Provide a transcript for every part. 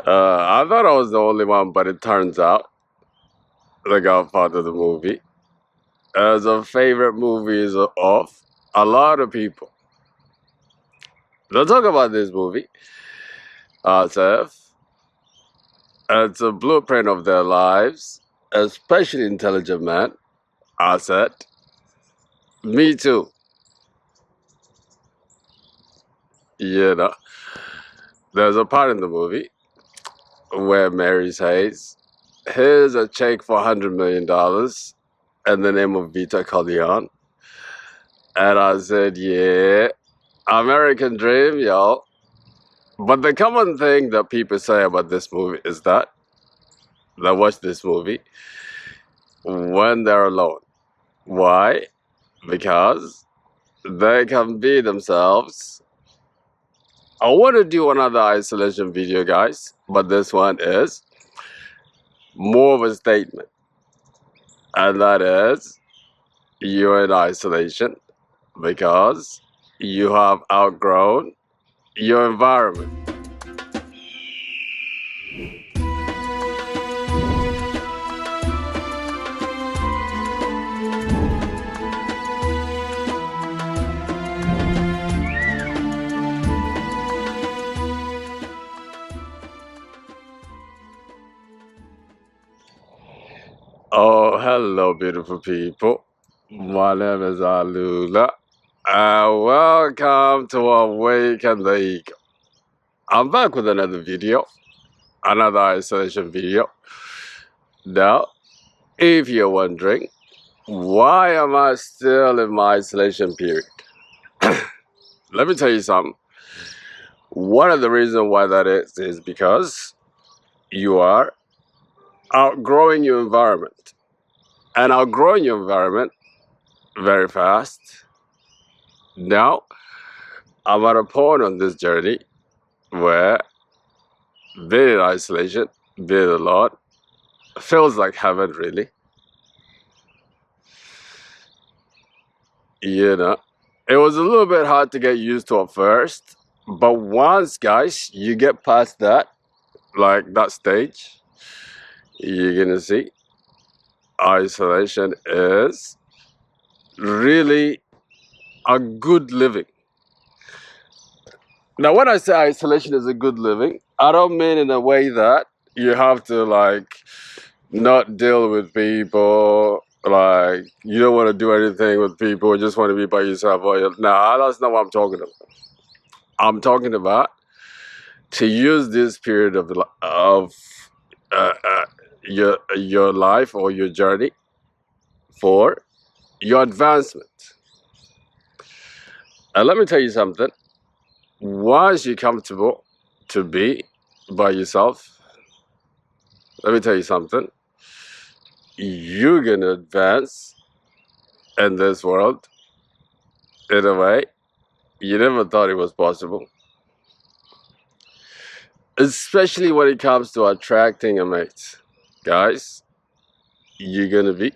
I thought I was the only one, but it turns out The Godfather, the movie, is a favorite movies of a lot of people. Let's talk about this movie. Seth, it's a blueprint of their lives, especially intelligent man. I said, me too. You know, there's a part in the movie where Mary says, "Here's a check for $100 million in the name of Vita Corleone." And I said, "Yeah, American dream, y'all." But the common thing that people say about this movie is that they watch this movie when they're alone. Why? Because they can be themselves. I want to do another isolation video, guys, but this one is more of a statement. And that is, you're in isolation because you have outgrown your environment. Oh, hello, beautiful people. My name is Alula. Welcome to Awaken the Ego. I'm back with another video, another isolation video. Now, if you're wondering, why am I still in my isolation period? Let me tell you something. One of the reasons why that is because you are outgrowing your environment. And outgrowing your environment very fast. Now, I'm at a point on this journey where being in isolation, being alone, feels like heaven, really. You know, it was a little bit hard to get used to at first, but once, guys, you get past that, like that stage, you're gonna see isolation is really a good living. Now, when I say isolation is a good living, I don't mean in a way that you have to like not deal with people, like you don't want to do anything with people, you just want to be by yourself. Nah, that's not what I'm talking about. I'm talking about to use this period of your life or your journey for your advancement. And let me tell you something. Once you're comfortable to be by yourself, let me tell you something. You're gonna advance in this world in a way you never thought it was possible. Especially when it comes to attracting a mate. Guys, you're gonna be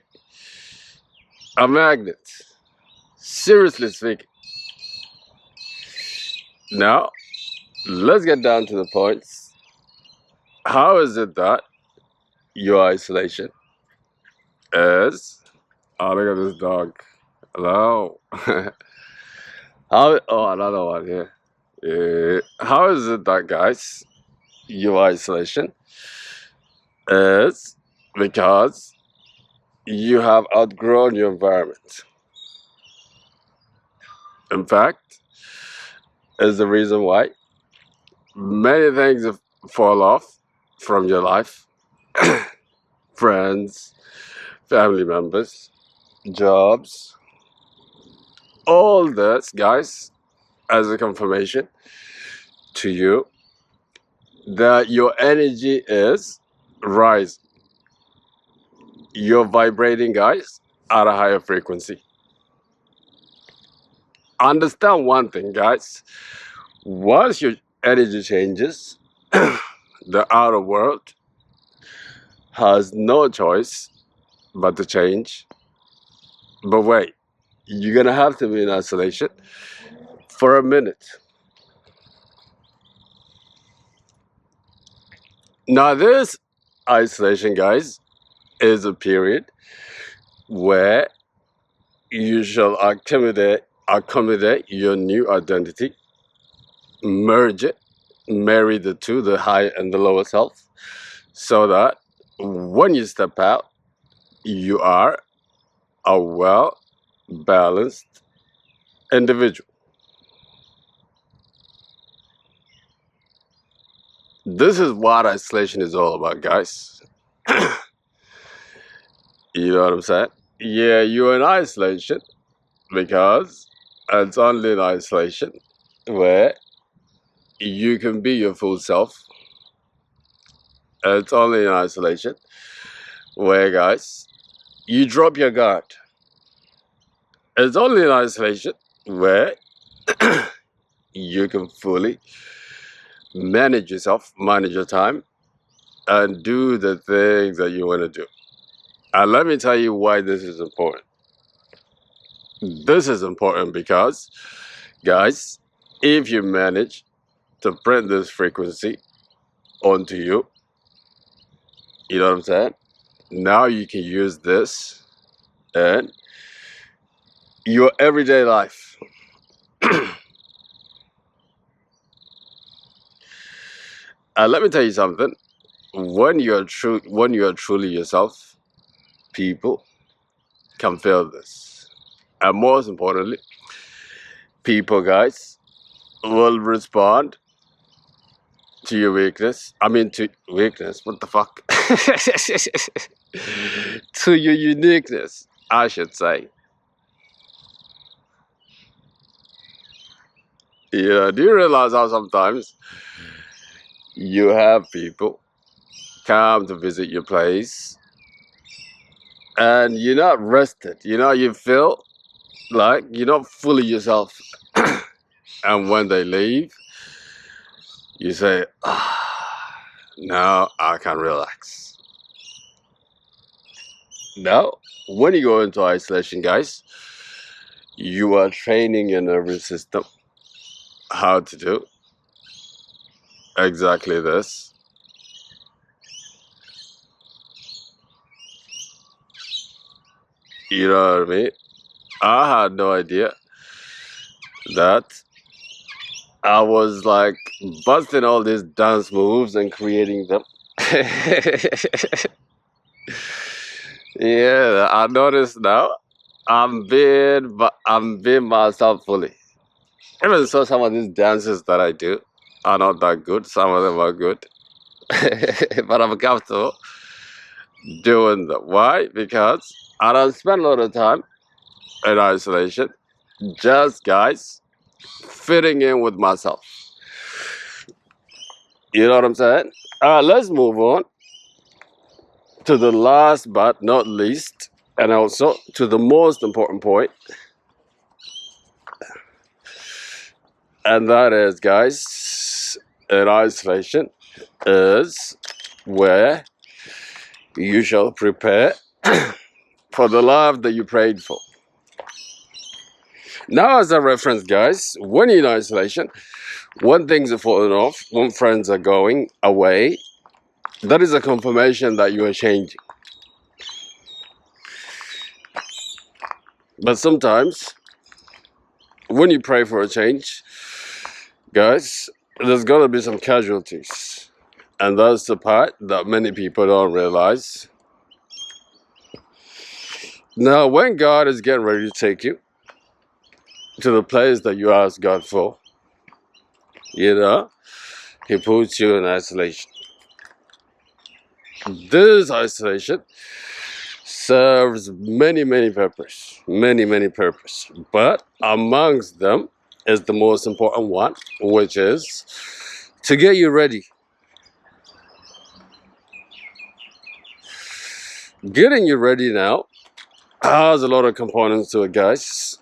a magnet. Seriously speaking. Now, let's get down to the points. How is it that your isolation is... Oh, look at this dog. Hello. Another one here. How is it that, guys, your isolation is because you have outgrown your environment. In fact, is the reason why many things fall off from your life. Friends, family members, jobs, all this, guys, as a confirmation to you that your energy is rising. You're vibrating, guys, at a higher frequency. Understand one thing, guys. Once your energy changes, the outer world has no choice but to change. But wait, you're gonna have to be in isolation for a minute. Now, this isolation, guys, is a period where you shall accommodate your new identity, merge it, marry the two, the high and the lower self, so that when you step out, you are a well balanced individual. This is what isolation is all about, guys. You know what I'm saying? Yeah, you're in isolation because it's only in isolation where you can be your full self. It's only in isolation where, guys, you drop your guard. It's only in isolation where you can fully manage yourself, manage your time, and do the things that you want to do. And let me tell you why this is important. This is important because, guys, if you manage to print this frequency onto you, you know what I'm saying? Now you can use this in your everyday life. And let me tell you something. When you're truly yourself, people can feel this. And most importantly, people, guys, will respond to your weakness. I mean, to weakness. What the fuck? To your uniqueness, I should say. Yeah, do you realize how sometimes you have people come to visit your place and you're not rested? You know, you feel like you're not fully yourself. And when they leave, you say, now I can relax. Now, when you go into isolation, guys, you are training your nervous system how to do exactly this. You know what I mean? I had no idea that I was like busting all these dance moves and creating them. Yeah, I noticed now. I'm being myself fully. Even so, some of these dances that I do are not that good. Some of them are good, but I'm comfortable doing them. Why? Because I don't spend a lot of time in isolation. Just, guys, fitting in with myself. You know what I'm saying? Let's move on to the last but not least, and also to the most important point. And that is, guys, in isolation is where you shall prepare for the love that you prayed for. Now, as a reference, guys, when you're in isolation, when things are falling off, when friends are going away, that is a confirmation that you are changing. But sometimes, when you pray for a change, guys, there's going to be some casualties. And that's the part that many people don't realize. Now, when God is getting ready to take you to the place that you asked God for, you know, He puts you in isolation. This isolation serves many purposes, many purposes. But amongst them is the most important one, which is to get you ready. Getting you ready now has a lot of components to it, guys.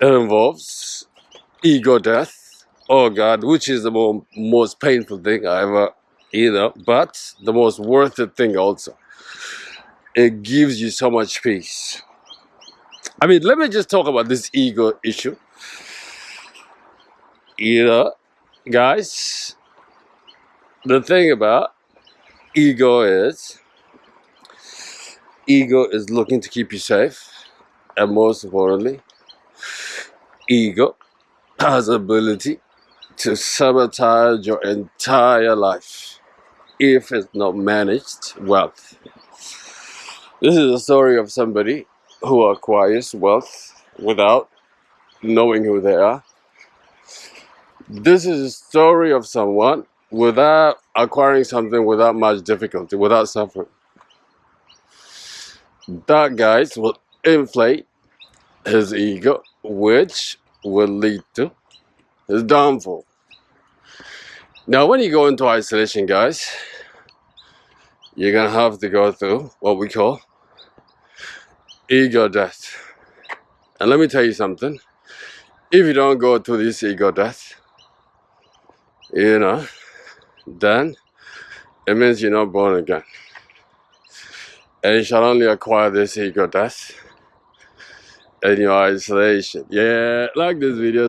It involves ego death. Oh God, which is the most painful thing I ever, but the most worth it thing also. It gives you so much peace. I mean, let me just talk about this ego issue. Guys, the thing about ego is looking to keep you safe, and most importantly, ego has the ability to sabotage your entire life if it's not managed well. This is a story of somebody who acquires wealth without knowing who they are. This is a story of someone without acquiring something without much difficulty, without suffering. That guys will inflate his ego, which will lead to his downfall. Now, when you go into isolation, guys, you're gonna have to go through what we call ego death. And let me tell you something. If you don't go through this ego death, then it means you're not born again. And you shall only acquire this ego death in your isolation. Yeah, like this video.